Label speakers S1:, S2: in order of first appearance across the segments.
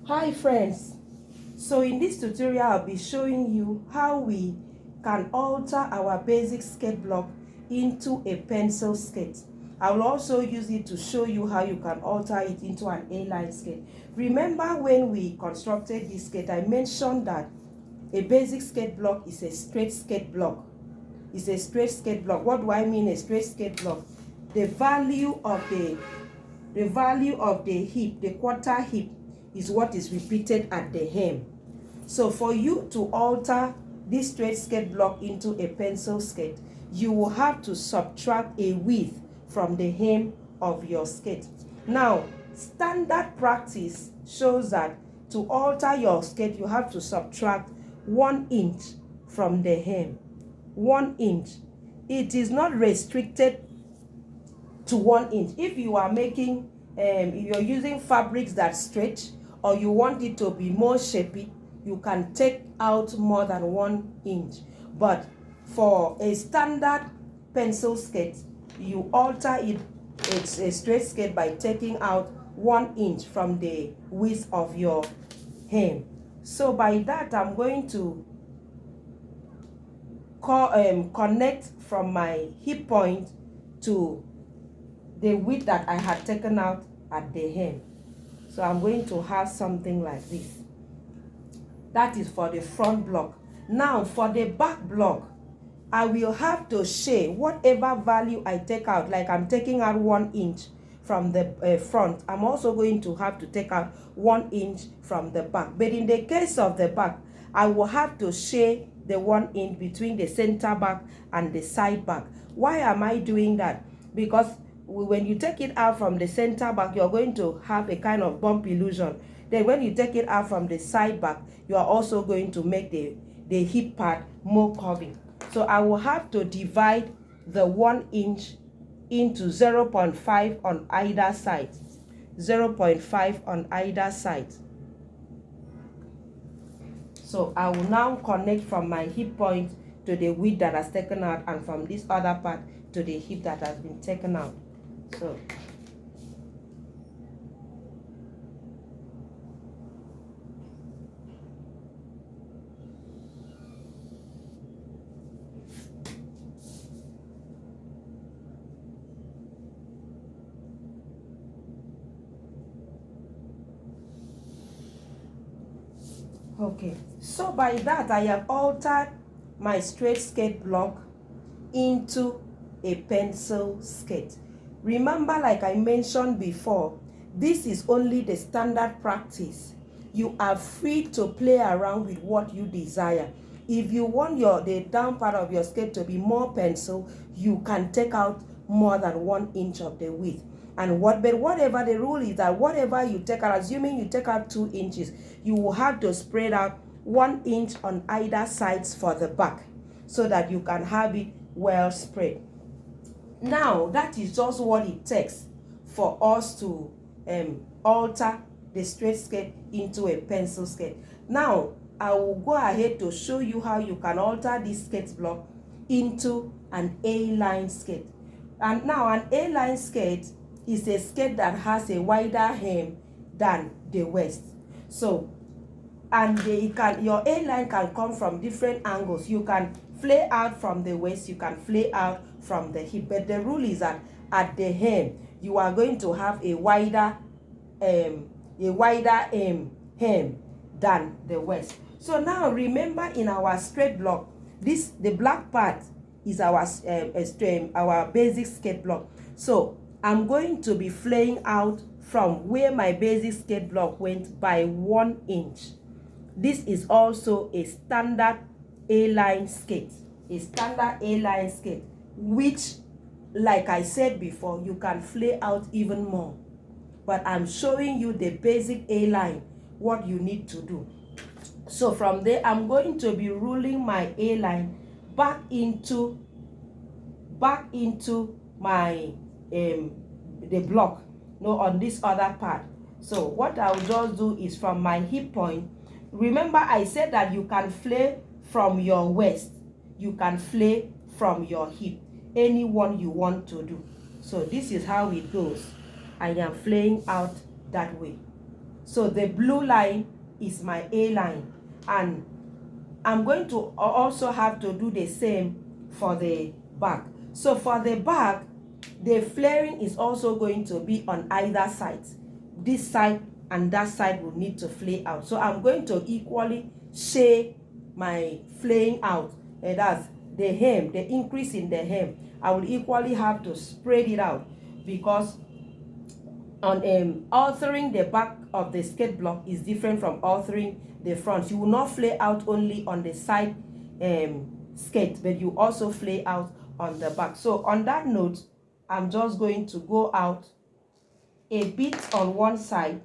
S1: Hi friends, so in this tutorial I'll be showing you how we can alter our basic skirt block into a pencil skirt. I will also use it to show you how you can alter it into an A-line skirt. Remember when we constructed this skirt, I mentioned that a basic skirt block is a straight skirt block. It's a straight skirt block. What do I mean a straight skirt block? The value of the hip, the quarter hip, is what is repeated at the hem. So for you to alter this straight skirt block into a pencil skirt, you will have to subtract a width from the hem of your skirt. Now, standard practice shows that to alter your skirt, you have to subtract 1 inch from the hem. 1 inch. It is not restricted to 1 inch. If you are making, if you're using fabrics that stretch, or you want it to be more shapy, you can take out more than 1 inch. But for a standard pencil skirt, you alter it, it's a straight skirt, by taking out 1 inch from the width of your hem. So by that, I'm going to connect from my hip point to the width that I had taken out at the hem. So I'm going to have something like this. That is for the front block. Now for the back block, I will have to shade whatever value I take out. Like I'm taking out 1 inch from the front, I'm also going to have to take out 1 inch from the back. But in the case of the back, I will have to shade the 1 inch between the center back and the side back. Why am I doing that? Because when you take it out from the center back, you're going to have a kind of bump illusion. Then when you take it out from the side back, you are also going to make the hip part more curvy. So I will have to divide the 1 inch into 0.5 on either side. 0.5 on either side. So I will now connect from my hip point to the width that has taken out, and from this other part to the hip that has been taken out. So okay, so by that I have altered my straight skirt block into a pencil skirt. Remember, like I mentioned before, this is only the standard practice. You are free to play around with what you desire. If you want the down part of your skirt to be more pencil, you can take out more than 1 inch of the width. And whatever the rule is, that whatever you take out, assuming you take out 2 inches, you will have to spread out 1 inch on either sides for the back, so that you can have it well spread. Now that is just what it takes for us to alter the straight skirt into a pencil skirt. Now I will go ahead to show you how you can alter this skirt block into an A-line skirt. And now an A-line skirt is a skirt that has a wider hem than the waist. So, and your A-line can come from different angles. You can flare out from the waist, you can flare out from the hip, but the rule is that at the hem you are going to have a wider hem than the waist. So now remember, in our straight block, the black part is our basic skirt block. So I'm going to be flaying out from where my basic skirt block went by 1 inch. This is also a standard A-line skirt. A standard A-line skirt, which, like I said before, you can flay out even more. But I'm showing you the basic A-line, what you need to do. So from there, I'm going to be ruling my A-line back into my the block, no, on this other part. So what I'll just do is, from my hip point, remember I said that you can flay from your waist, you can flay from your hip, any one you want to do. So this is how it goes. I am flaying out that way. So the blue line is my A line, and I'm going to also have to do the same for the back. So for the back, the flaring is also going to be on either side. This side and that side will need to flare out. So I'm going to equally share my flaying out. And that's the hem, the increase in the hem. I will equally have to spread it out, because on altering the back of the skirt block is different from altering the front. You will not flare out only on the side skirt, but you also flare out on the back. So on that note, I'm just going to go out a bit on one side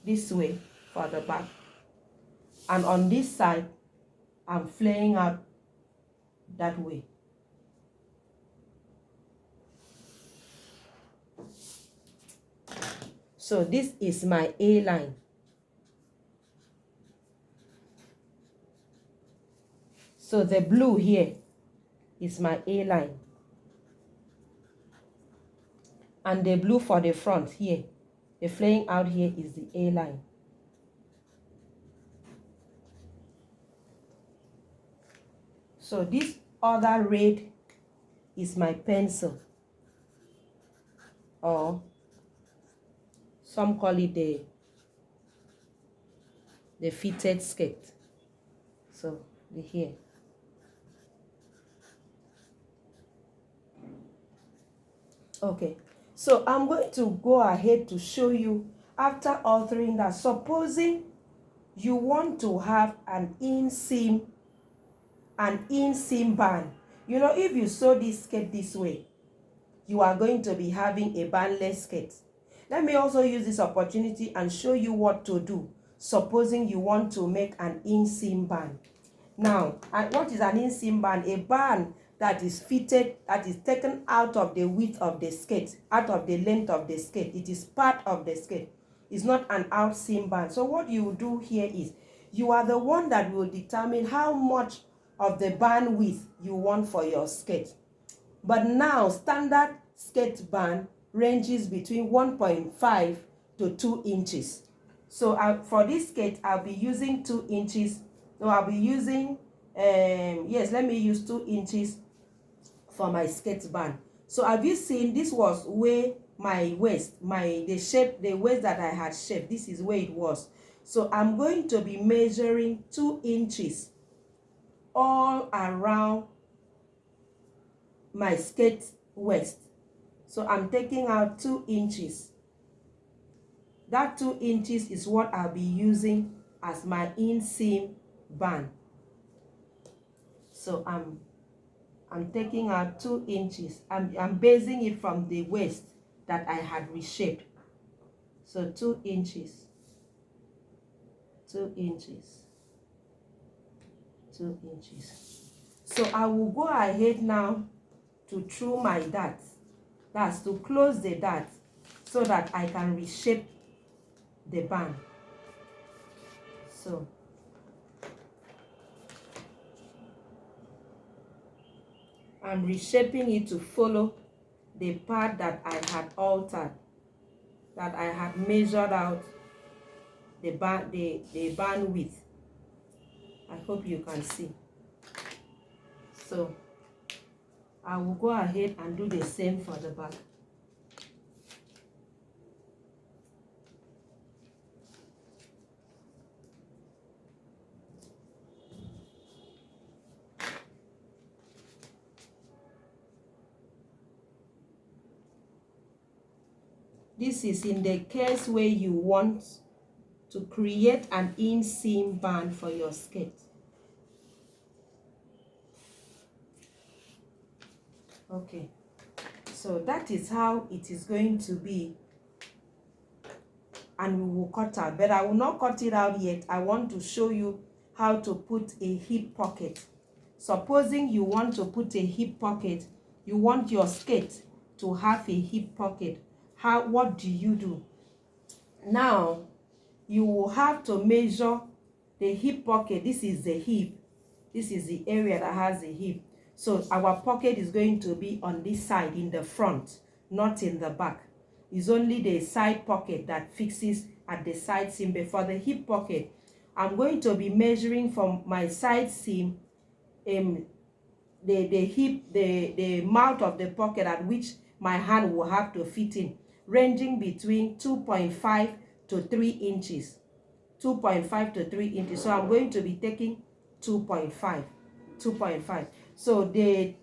S1: this way for the back, and on this side I'm flaying out that way. So this is my A line. So the blue here is my A line, and the blue for the front here, the flaying out here, is the A line. So this other red is my pencil, or some call it the fitted skirt. So the here. Okay, so I'm going to go ahead to show you after altering that. Supposing you want to have an inseam band. You know, if you sew this skirt this way, you are going to be having a bandless skirt. Let me also use this opportunity and show you what to do supposing you want to make an inseam band. Now, what is an inseam band? A band that is fitted, that is taken out of the width of the skirt, out of the length of the skirt. It is part of the skirt. It's not an outseam band. So what you do here is, you are the one that will determine how much of the band width you want for your skirt. But now, standard skirt band ranges between 1.5 to 2 inches. So for this skirt, I'll be using 2 inches. No, I'll be using, yes, let me use 2 inches for my skirt band. So have you seen, this was where my waist, the waist that I had shaped, this is where it was. So I'm going to be measuring 2 inches all around my skirt waist. So I'm taking out 2 inches. That 2 inches is what I'll be using as my inseam band. So I'm taking out 2 inches. I'm basing it from the waist that I had reshaped. So 2 inches, 2 inches, 2 inches. So I will go ahead now to through my dart. That's to close the dart so that I can reshape the band. So I'm reshaping it to follow the part that I had altered, that I had measured out the band width. I hope you can see. So I will go ahead and do the same for the back. This is in the case where you want to create an inseam band for your skirt. Okay, so that is how it is going to be, and we will cut out, but I will not cut it out yet. I want to show you how to put a hip pocket. Supposing you want to put a hip pocket, you want your skirt to have a hip pocket. What do you do? Now, you will have to measure the hip pocket. This is the hip. This is the area that has the hip. So our pocket is going to be on this side in the front, not in the back. It's only the side pocket that fixes at the side seam. But for the hip pocket, I'm going to be measuring from my side seam the mouth of the pocket at which my hand will have to fit in, ranging between 2.5 to 3 inches. 2.5 to 3 inches. So I'm going to be taking 2.5. So the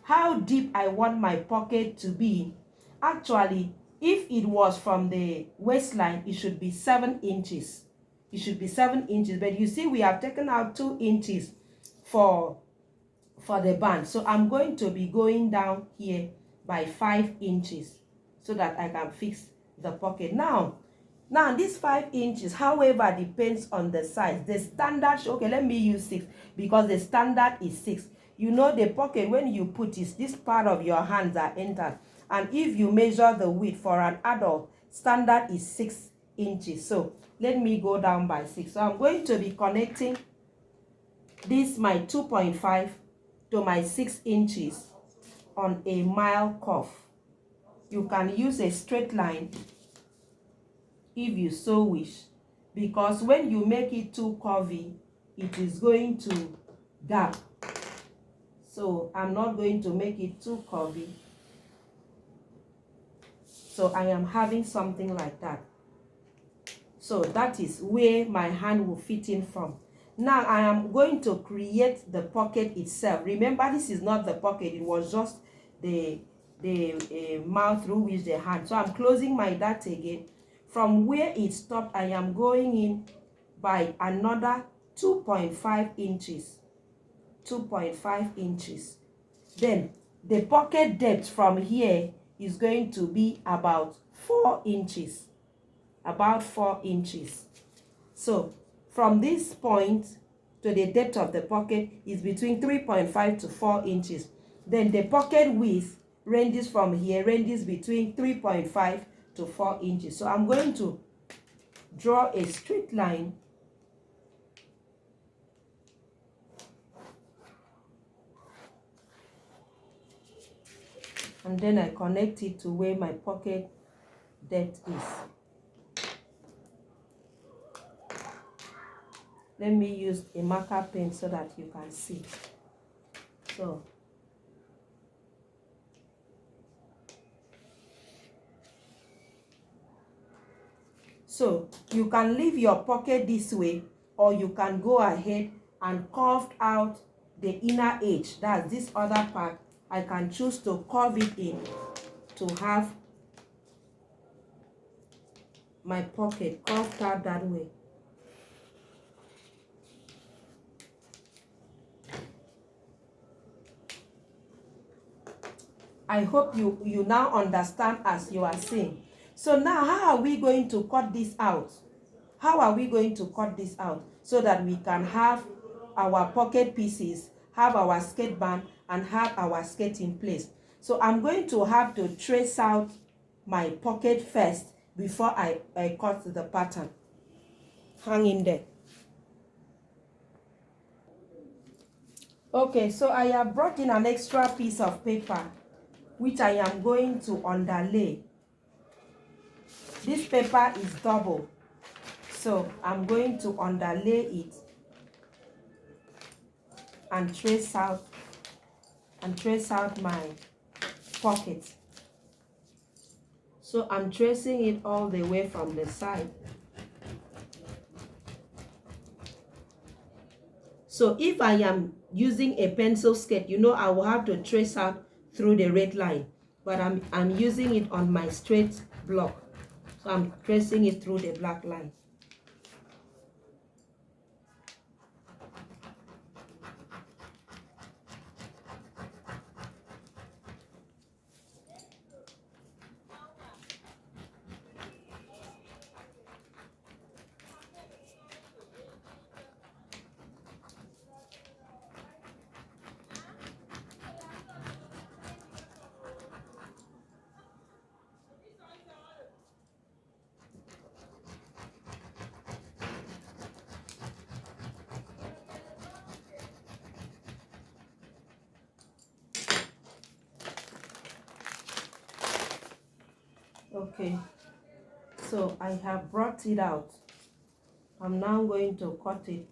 S1: how deep I want my pocket to be, actually, if it was from the waistline, it should be 7 inches. It should be 7 inches. But you see, we have taken out 2 inches for the band. So I'm going to be going down here by 5 inches so that I can fix the pocket. Now this 5 inches, however, depends on the size. The standard, okay, let me use 6 because the standard is 6. You know, the pocket, when you put it, this part of your hands are entered. And if you measure the width for an adult, standard is 6 inches. So let me go down by 6. So I'm going to be connecting this, my 2.5, to my 6 inches on a mile curve. You can use a straight line if you so wish, because when you make it too curvy, it is going to gap. So I'm not going to make it too curvy. So I am having something like that. So that is where my hand will fit in from. Now I am going to create the pocket itself. Remember, this is not the pocket, it was just the mouth through which the hand. So I'm closing my dart again. From where it stopped, I am going in by another 2.5 inches. 2.5 inches. Then the pocket depth from here is going to be about 4 inches. About 4 inches. So from this point to the depth of the pocket is between 3.5 to 4 inches. Then the pocket width ranges from here, ranges between 3.5 to 4 inches. So I'm going to draw a straight line and then I connect it to where my pocket depth is. Let me use a marker pen so that you can see. So you can leave your pocket this way, or you can go ahead and curve out the inner edge. That's this other part. I can choose to curve it in to have my pocket curved out that way. I hope you now understand as you are seeing. So now, how are we going to cut this out? How are we going to cut this out so that we can have our pocket pieces, have our skirt band, and have our skirt in place? So I'm going to have to trace out my pocket first before I cut the pattern. Hang in there. Okay, so I have brought in an extra piece of paper which I am going to underlay. This paper is double, so I'm going to underlay it and trace out my pocket. So I'm tracing it all the way from the side. So if I am using a pencil skirt, you know, I will have to trace out through the red line, but I'm using it on my straight block. So I'm tracing it through the black line. Okay, So I have brought it out. I'm now going to cut it.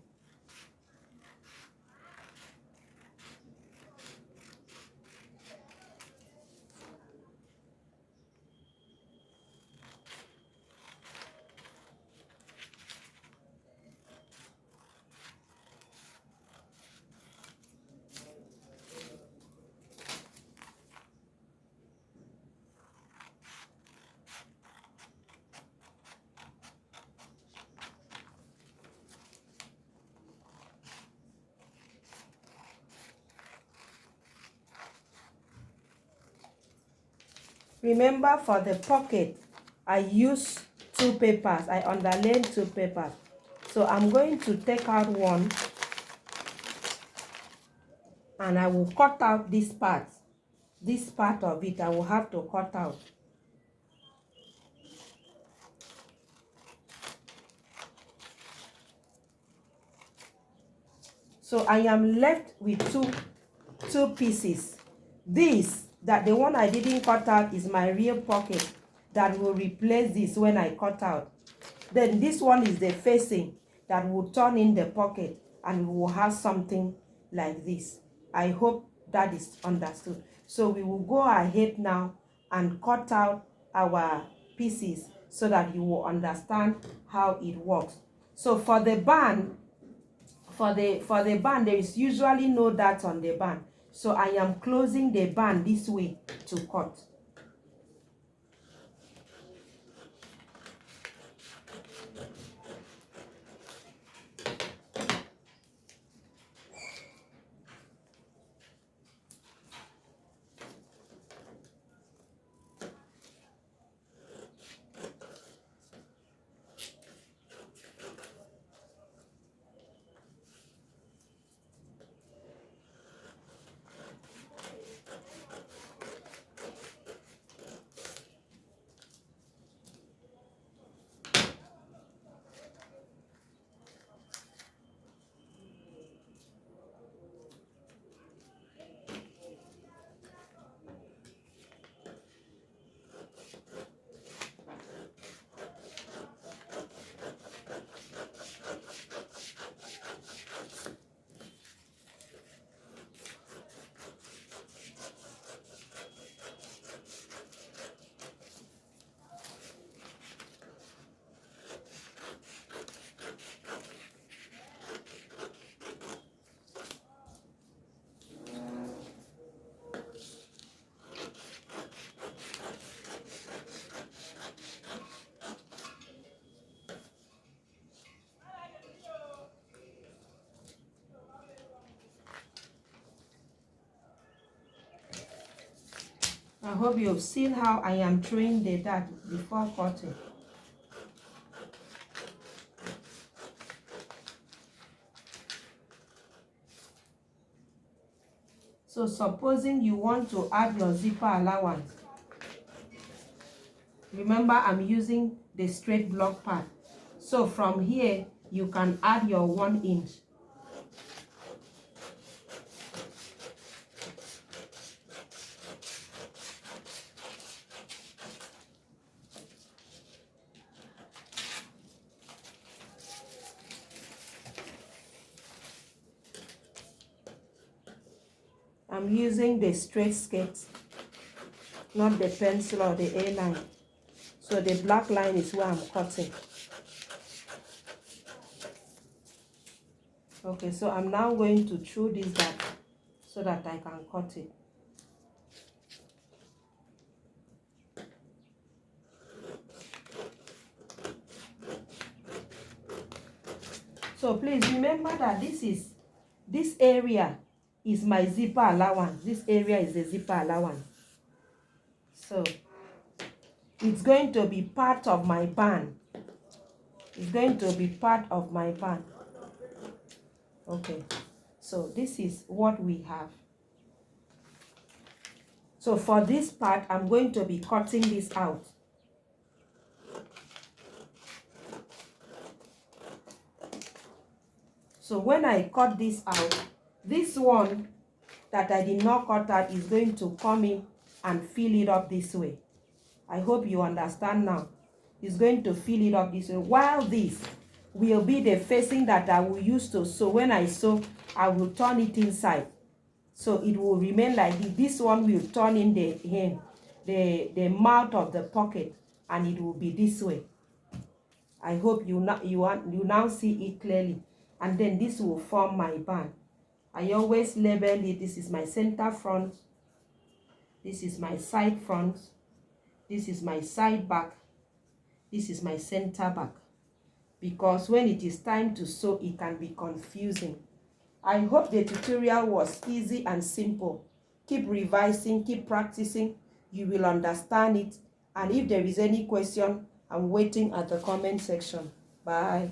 S1: Remember, for the pocket, I use 2 papers. I underlined 2 papers. So I'm going to take out one, and I will cut out this part. This part of it, I will have to cut out. So I am left with two pieces. This, that the one I didn't cut out, is my real pocket that will replace this when I cut out. Then this one is the facing that will turn in the pocket, and we will have something like this. I hope that is understood. So we will go ahead now and cut out our pieces so that you will understand how it works. So for the band, for the band, there is usually no dart on the band. So I am closing the band this way to cut. I hope you've seen how I am throwing the dart before cutting. So supposing you want to add your zipper allowance, remember I'm using the straight block part. So from here, you can add your 1 inch. I'm using the straight skate, not the pencil or the A line. So the black line is where I'm cutting. Okay, so I'm now going to throw this back so that I can cut it. So please remember that this area is my zipper allowance. This area is the zipper allowance. So it's going to be part of my band. It's going to be part of my band. Okay, so this is what we have. So for this part, I'm going to be cutting this out. So when I cut this out, this one that I did not cut out is going to come in and fill it up this way. I hope you understand now. is going to fill it up this way, while this will be the facing that I will use to sew. When I sew, I will turn it inside, so it will remain like this. This one will turn in the mouth of the pocket, and it will be this way. I hope you now see it clearly. And then this will form my band. I always label it. This is my center front, this is my side front, this is my side back, this is my center back, because when it is time to sew, it can be confusing. I hope the tutorial was easy and simple. Keep revising, keep practicing. You will understand it. And if there is any question, I'm waiting at the comment section. Bye.